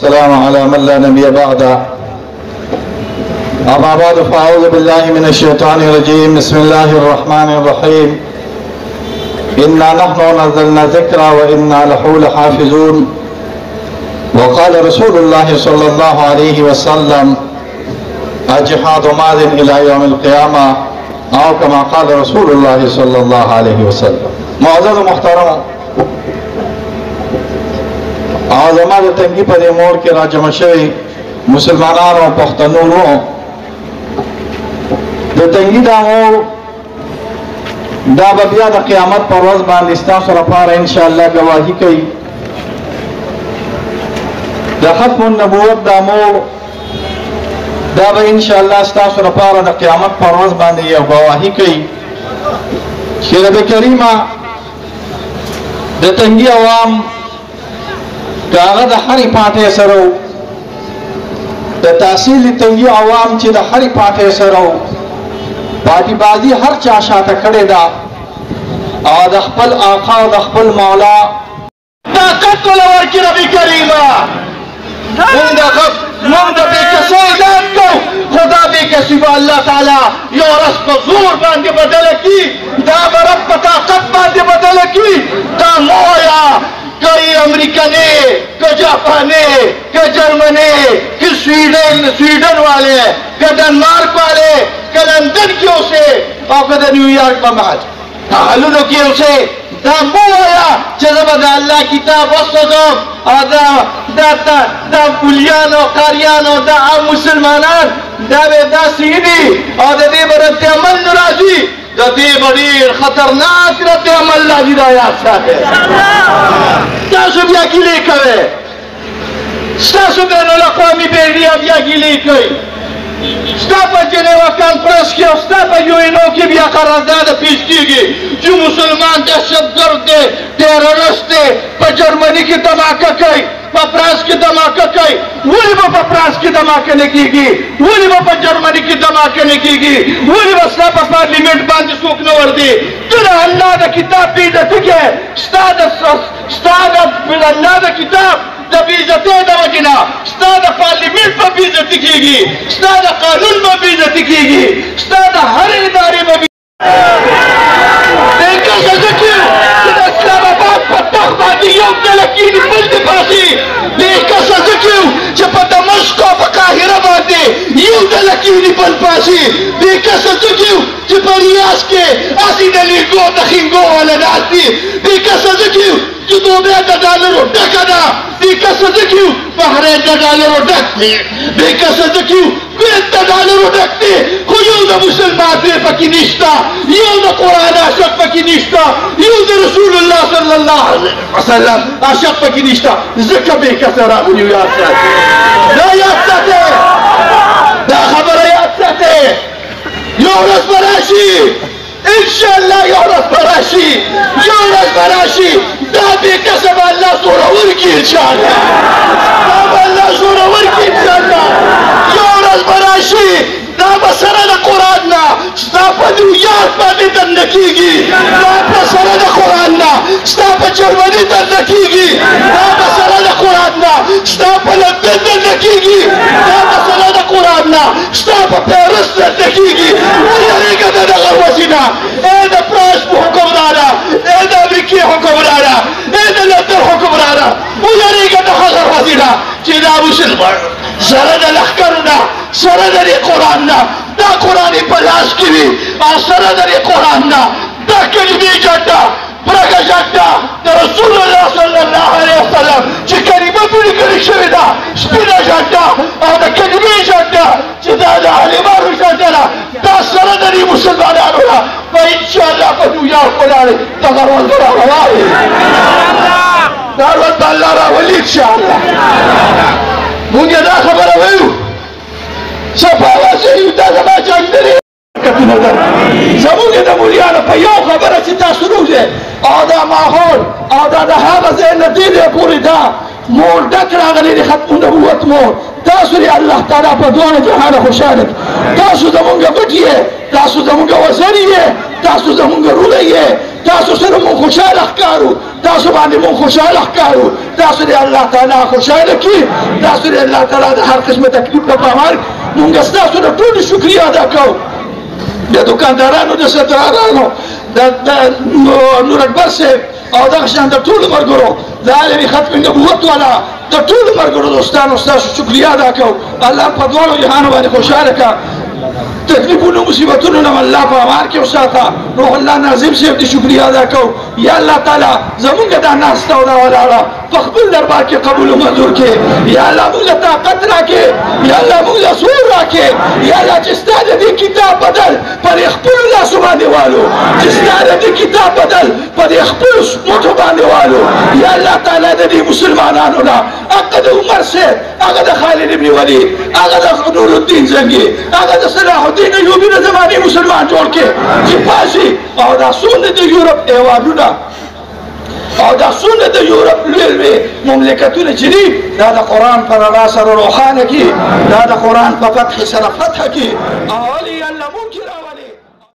السلام على من لا نبي بعده. أما بعد فأعوذ بالله من الشيطان الرجيم. بسم الله الرحمن الرحيم. إنا نحن نزلنا الذكر وإنا له لحافظون. وقال رسول الله صلى الله عليه وسلم الجهاد ماض إلى يوم القيامة أو كما قال رسول الله صلى الله عليه وسلم. معزز محترم آزما د تنگی په دې موړ کې راجمع شوي مسلمانانو او پښتنو د تنگی دا موړ دا به بیا د قیامت پر ورځ باندې ستاسو لپاره ان شاء الله گواهی کوي. د ختم النبوت دا موړ دا به ان شاء الله ستاسو لپاره د قیامت پر ورځ باندې یو گواهی کوي چې رب کریمه د تنگی عوام داغه د هرې پاټې سره د تحصیل تنگی عوام چې د هرې پاټې سره پاټی بازی هر چا شاته کړې ده او د خپل آقا او د خپل مولا طاقت ولورکي رب کریمه مونږ د بې کسۍ اعلان کوو خدا بې کسي به الله تعالی یو ورځ په زور باندې بدله کړي دا به رب په طاقت باندې بدله کړي دا مه وایه کہ امریکنے کہ جاپانے کہ جرمنے کہ سویڈن والے کہ ڈنمارک والے کہ لندن کیوں سے اور کہ نیو یارک بماج حلولو کیوں سے دا مو آیا چیزا دا اللہ کتاب وستدام دا پولیان و قاریان و دا عام مسلمانان دا سیدی اور دا دی برد عمل نرازی دا دی بڑیر خطرناک رد عمل لازی دا یاد ساتے ستاسو بیا گیلې کوئ ستاسو بین الاقوامی بیډیا بیا گیلې کوي ستا په جنیوا کانفرنس کې او ستا په یو این او کې بیا قرارداد پیش کیږي چې مسلمان دهشتګرد دی ټیررسټ دی په جرمني کې دماکه کوي په فرانس کې دماکه کوي ولې به په فرانس کې دماکه نه کیږي ولې به په جرمني کې دماکه نه کیږي ولې به ستا په پارلیمنټ باندې څوک نه ورځي ته د الله د کتاب بې عزتي کوې ستا د الله د کتاب د بې عزتۍ د وجې نه ستا د پارلیمنټ به بې عزتي کېږي ستا د قانون به بې عزتي کېږي ستا د هرې ادارې به یو ډله کېني بل دې باسي دې کسه زه کېو چې په دمشق او په قاهره باندې یو ډله کېني بل باسي دې کسه زه کېو چې په ریاض کې هسې د لیږو د خینګو والا ناست دي دې کسه زه کېو چې دوبۍ د ډالرو ډکه ده دې کسه زه کېو بحرین د ډالرو ډک دی دې کسه زه کېو کویت د ډالرو ډک دی خو یو د مسلمان دی پکې نشته یو د قرآن عاشق پکې نشته یو د رسول الله صلی الله علیه وسلم عاشق پکې نشته ځکه بې کسه راغلي یاد ساتئ دا یاد ساتئ دا خبره یاد ساتئ یو ورځ به راشي انشاءالله یو ورځ به راشي دا بې کسه به الله زورور کړي انشاءالله دا به الله زورور کړي انشاءالله یو ورځ به راشي دا به سره د قرآن نه ستا په نیویارک باندې دنده کېږي دا به سره د قرآن نه ستا په جرمني دنده کېږي دا به سره د قرآن نه ستا په لندن دنده کېږي دا به سره د قرآن نه ستا په پیرس دنده کېږي ویرېږه د دغه ورځې نه ای د فرانس حکمرانه ای د امریکې حکمرانه ای د لندن حکمرانه ویرېږه د هغه ورځې نه چې دا مسلمان سره د لښکرو نه سره د دې قرآن نه دا قرآن یې په لاس کې وي او سره د دې قرآن نه دا کلمې جنډه برګه جنډه د رسول الله صلی الله علیه وسلم چې کلمه پرې لیکلې شوې ده سپینه جنډه او د کلمې جنډه چې دا د عالمانو جنډه ده دا سره د دې مسلمانانو ده په انشاءالله په نیویارک ولاړې دغه ورځ به راروانې دا ورځ به الله راولي انشاءالله مونږ یې دا خبره ویو شفاواسي دا زما جنګ دی زمونږ د مولیانو په یو خبره چې تاسو روزئ او دا ماحول او دا د هغه ځای نه دې ځای پورې دا مور ډک راغلی د ختم نبوت مور تاسو دې الله تعالی په دواړو جهانه خوشحاله کړي تاسو زمونږ پټ یې تاسو زمونږ وزر یې تاسو زمونږ رونه یې، تاسو سره مونږ خوشحاله ښکارو، تاسو باندې مونږ خوشحاله ښکارو. تاسو دې الله تعالی خوشحاله کړي، تاسو دې الله تعالی د هر قسمه تکلیف نه پامار. مونږ ستاسو د ټولو شکریه ادا کوو، د دوکاندارانو، د سترارانو، د نور اکبر صاحب او دغه شان د ټولو ملګرو، د عالم ختم نبوت والا د ټولو ملګرو دوستانو ستاسو شکریه ادا کوو. الله په دواړو جهانو باندې خوشحاله کړه، تکلیفونو مصیبتونو نه الله په امان کې وساته. روح الله ناظم صاحب دې شکریه ادا کوو. یا الله تعالی زمونږ دا ناسته او دا ولاړه په خپل دربار کې قبول او منظور کړې. یا الله موږ له طاقت راکړې، یا الله موږ له زور راکړې. یا الله چې ستا د دې کتاب بدل پر خپلو لاسو باندې والو، چې ستا د دې کتاب بدل پر خپلو مټو باندې والو. یا الله تعالی د دې مسلمانانو نه هغه د عمر صاحب، هغه د خالد ابن ولید، هغه د نور الدین زنګي، هغه د صلاح الدین ایوبي د زمانې مسلمان جوړ کړي چې پاسي. او دا څومره د یورپ هېوادونه او دا څومره د یورپ لوی لوی مملکتونه چې دي، دا د قرآن په رڼا سره روښانه کړي، دا د قرآن په فتح سره فتح کړي. او ولي الله ممکن راولي.